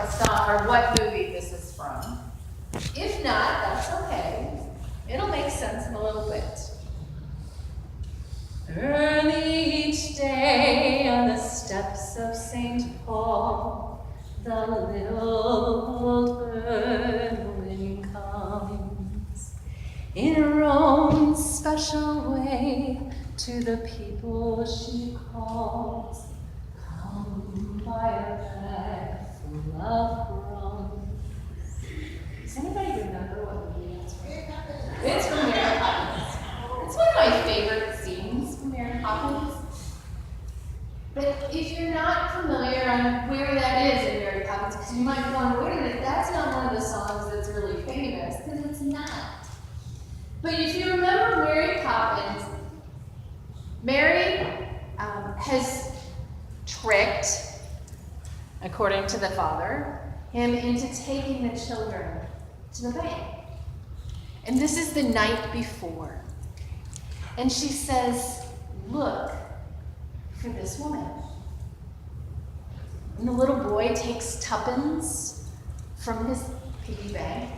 what song or what movie this is from. If not, that's okay. It'll make sense in a little bit. Early each day on the steps of St. Paul, the little old Berlin comes in her own special way to the people she calls. Come by a bag full of crumbs. Does anybody remember what movie that's from? It's from Mary Poppins. It's one of my favorite scenes from Mary Poppins. But if you're not familiar on where that is in Mary Poppins, because you might be going, wait a minute, that's not one of the songs that's really famous, because it's not. But if you remember Mary Poppins, Mary has tricked, according to the father, him into taking the children to the bank. And this is the night before. And she says, look for this woman. And the little boy takes tuppence from his piggy bank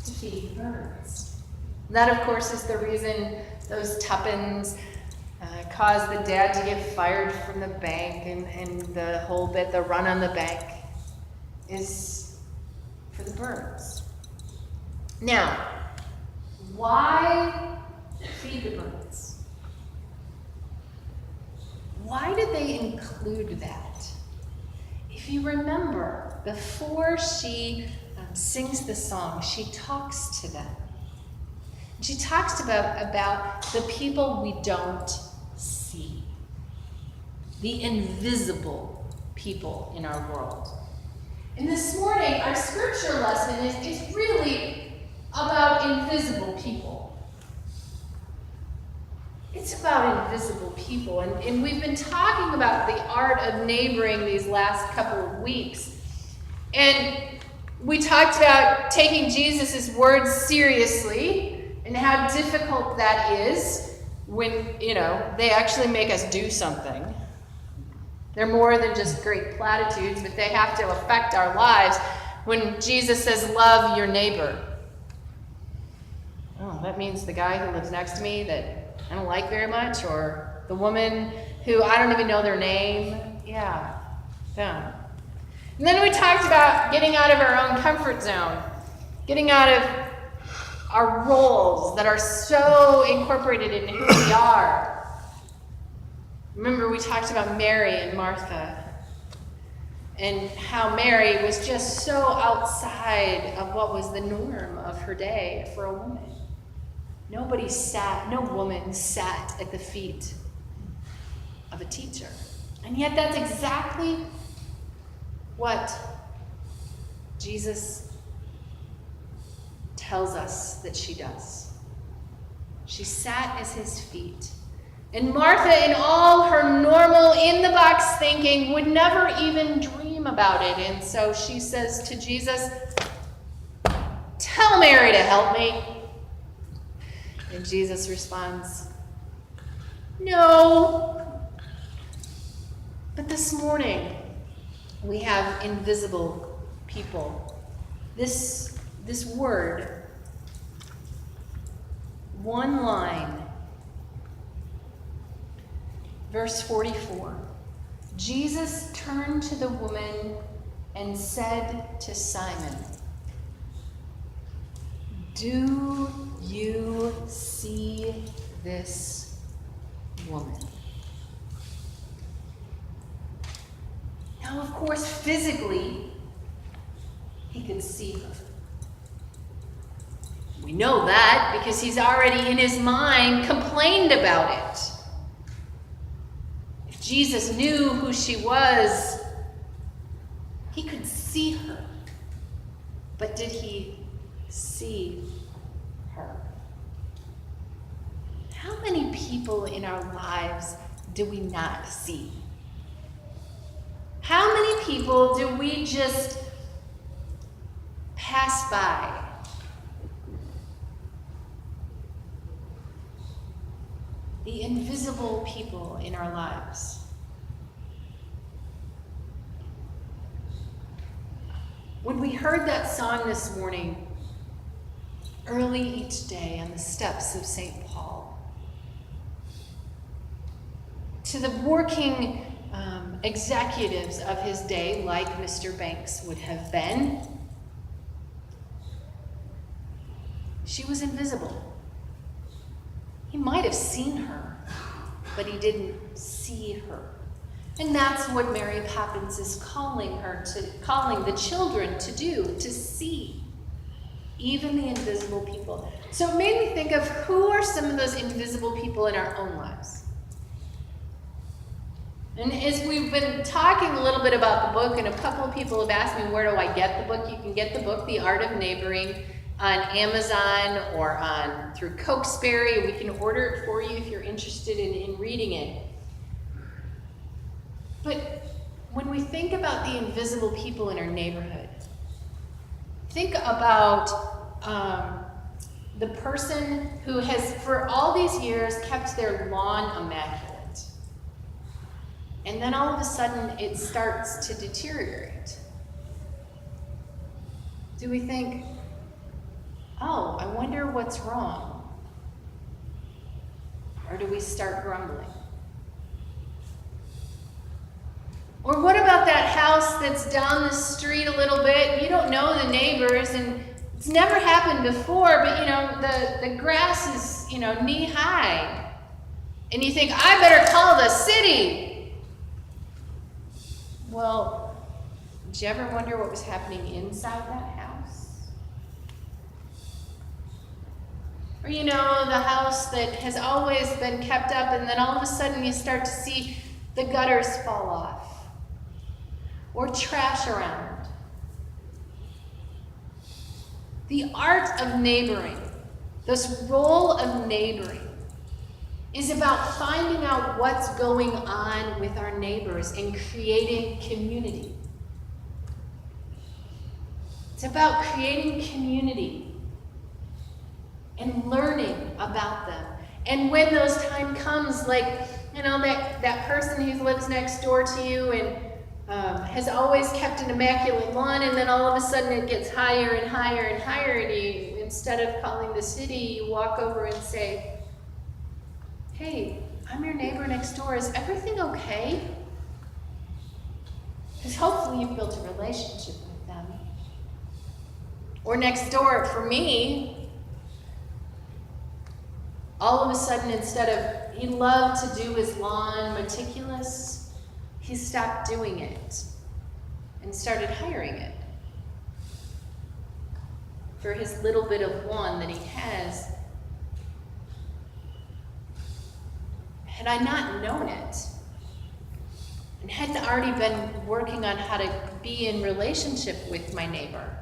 to feed birds. That, of course, is the reason those tuppence caused the dad to get fired from the bank, and the whole bit, the run on the bank, is for the birds. Now, why feed the birds? Why did they include that? If you remember, before she sings the song, she talks to them. She talks about the people we don't see, the invisible people in our world. And this morning, our scripture lesson is really about invisible people. It's about invisible people. And we've been talking about the art of neighboring these last couple of weeks. And we talked about taking Jesus' words seriously and how difficult that is when, they actually make us do something. They're more than just great platitudes, but they have to affect our lives. When Jesus says, love your neighbor. Oh, that means the guy who lives next to me that I don't like very much, or the woman who I don't even know their name. Yeah, them. And then we talked about getting out of our own comfort zone, getting out of our roles that are so incorporated in who we are. Remember, we talked about Mary and Martha, and how Mary was just so outside of what was the norm of her day for a woman. No woman sat at the feet of a teacher. And yet that's exactly what Jesus tells us that she does. She sat at his feet. And Martha, in all her normal in-the-box thinking, would never even dream about it. And so she says to Jesus, tell Mary to help me. And Jesus responds, no. But this morning, we have invisible people. This word, one line, verse 44. Jesus turned to the woman and said to Simon, do you see this woman? Now, of course, physically, he could see her. We know that because he's already in his mind complained about it. If Jesus knew who she was, he could see her. But did he see her? How many people in our lives do we not see? How many people do we just pass by? The invisible people in our lives. When we heard that song this morning, early each day on the steps of St. Paul, to the working executives of his day, like Mr. Banks would have been, she was invisible. He might have seen her, but he didn't see her. And that's what Mary Poppins is calling the children to do, to see even the invisible people. So it made me think of who are some of those invisible people in our own lives. And as we've been talking a little bit about the book, and a couple of people have asked me, where do I get the book? You can get the book, The Art of Neighboring, on Amazon or through Cokesbury. We can order it for you if you're interested in reading it. But when we think about the invisible people in our neighborhood, think about the person who has, for all these years, kept their lawn immaculate. And then all of a sudden, it starts to deteriorate. Do we think, oh, I wonder what's wrong? Or do we start grumbling? Or what about that house that's down the street a little bit? You don't know the neighbors, and it's never happened before, but the grass is, knee high. And you think, I better call the city. Well, did you ever wonder what was happening inside that house? Or the house that has always been kept up, and then all of a sudden you start to see the gutters fall off. Or trash around. The art of neighboring, this role of neighboring, is about finding out what's going on with our neighbors and creating community. It's about creating community and learning about them. And when those time comes, like, that person who lives next door to you and has always kept an immaculate lawn, and then all of a sudden it gets higher and higher and higher, and you, instead of calling the city, you walk over and say, hey, I'm your neighbor next door. Is everything okay? Because hopefully you've built a relationship with them. Or next door, for me, all of a sudden, instead of, he loved to do his lawn meticulous, he stopped doing it and started hiring it for his little bit of lawn that he has. Had I not known it, and hadn't already been working on how to be in relationship with my neighbor,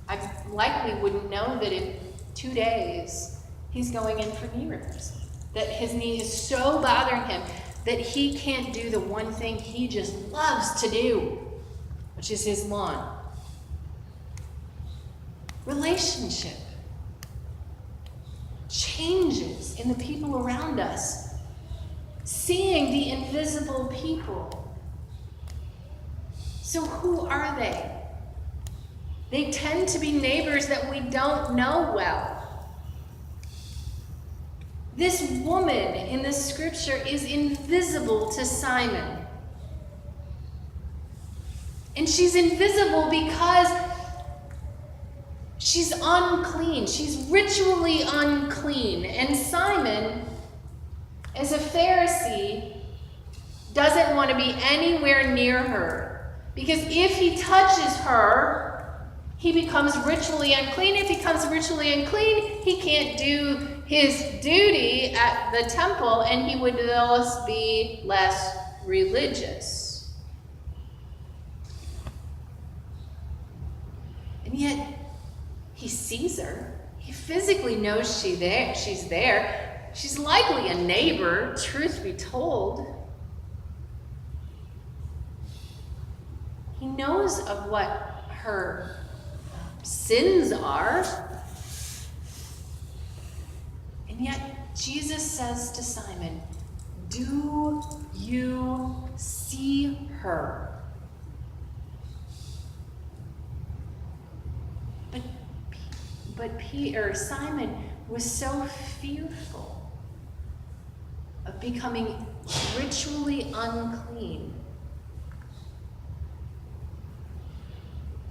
I likely wouldn't know that in 2 days he's going in for knee replacement. That his knee is so bothering him that he can't do the one thing he just loves to do, which is his lawn. Relationship changes in the people around us. Seeing the invisible people. So who are they? They tend to be neighbors that we don't know well. This woman in the scripture is invisible to Simon. And she's invisible because she's unclean. She's ritually unclean. And Simon, as a Pharisee, doesn't want to be anywhere near her. Because if he touches her, he becomes ritually unclean. If he becomes ritually unclean, he can't do his duty at the temple, and he would thus be less religious. And yet, he sees her. He physically knows she's there. She's likely a neighbor, truth be told. He knows of what her sins are. And yet, Jesus says to Simon, do you see her? But Simon was so fearful of becoming ritually unclean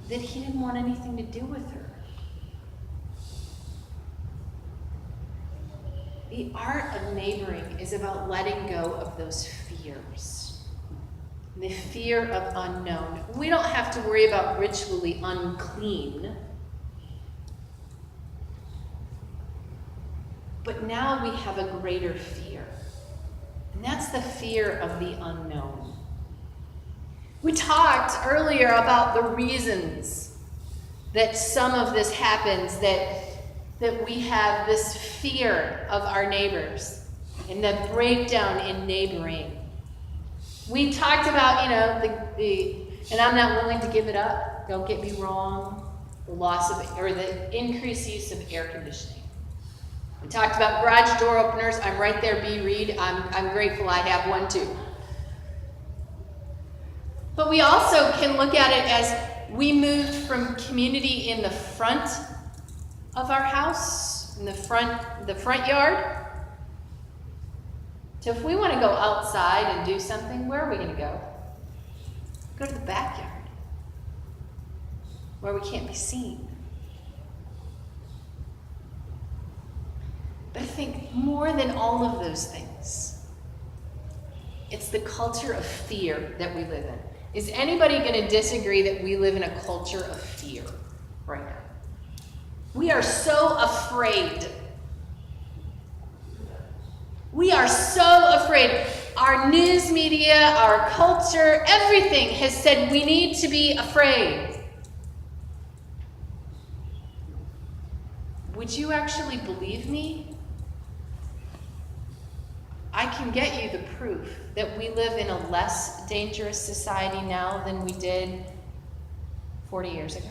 that he didn't want anything to do with her. The art of neighboring is about letting go of those fears. The fear of unknown. We don't have to worry about ritually unclean. But now we have a greater fear. And that's the fear of the unknown. We talked earlier about the reasons that some of this happens, that we have this fear of our neighbors and the breakdown in neighboring. We talked about, and I'm not willing to give it up, don't get me wrong, the increased use of air conditioning. We talked about garage door openers. I'm right there, B. Reed. I'm grateful I have one too. But we also can look at it as we moved from community in the front of our house, in the front yard. So if we want to go outside and do something, where are we going to go? Go to the backyard, where we can't be seen. But I think more than all of those things, it's the culture of fear that we live in. Is anybody going to disagree that we live in a culture of fear right now? We are so afraid. We are so afraid. Our news media, our culture, everything has said we need to be afraid. Would you actually believe me? I can get you the proof that we live in a less dangerous society now than we did 40 years ago.